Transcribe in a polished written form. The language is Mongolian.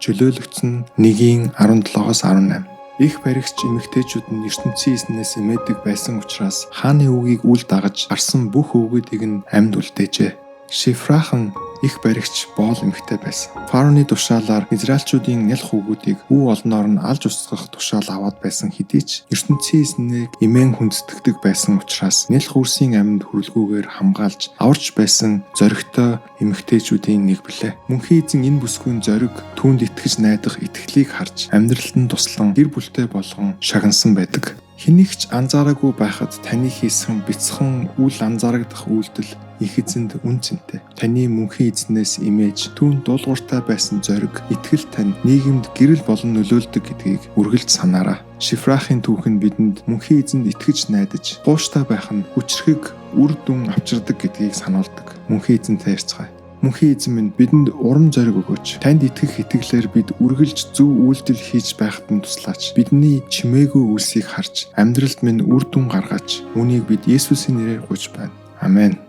Чөлөөлөгдсөн 1:17-18. Их баригч эмэгтэйчүүд нь ертөнцийн эзнээс эмээдэг байсан учраас хааны үгийг үл дагаж гарсан бүх өгөөдийг нь амьд үлдээжээ. Шифрахан их баригч боол эмэгтэй байсан. Фароны тушаалаар израильчүүдийн нялх үгүүдийг үе олноор нь алж устгах тушаал аваад байсан хэдий ч ертөнцийн эзнийг эмээн хүндэтгдэг байсан учраас нялх үрсийн амьд хүрэлгүйгээр хамгаалж аварч байсан зоригтой эмэгтэйчүүдийн нэг билээ. Мөнхийн эзэн энэ бүсгүйн зориг түүнд итгэж найдах итгэлийг харж амьдралд нь туслан гэр бүлтэй болгон шагнасан байдаг. Хэнийгч анзаараагүй байхад таны хийсэн бяцхан үл анзаарагдах үйлдэл их эзэнд үн цэнтэй. Таны мөнхийн эзнээс имэж түүнд дуулууртай байсан зориг, итгэл тань нийгэмд гэрэл болон нөлөөлдөг гэдгийг үргэлж санаарай. Шифрахын түүхэн бидэнд мөнхийн эзэнд итгэж найдаж, тууштай байх нь хүчрхэг үр дүн авчирдаг гэдгийг сануулдаг. Мөнхийн эзэнтэй ярьцгаая. Мөнхийн эзэн минь бидэнд урам зориг өгөөч. Танд итгэх итгэлээр бид үргэлж зөв үйлдэл хийж байхад нь туслаач. Бидний чимээгүй үлсийг харж, амьдралд минь үр дүн гаргаач. Үүнийг бид Есүсийн нэрээр гуйж байна. Амен.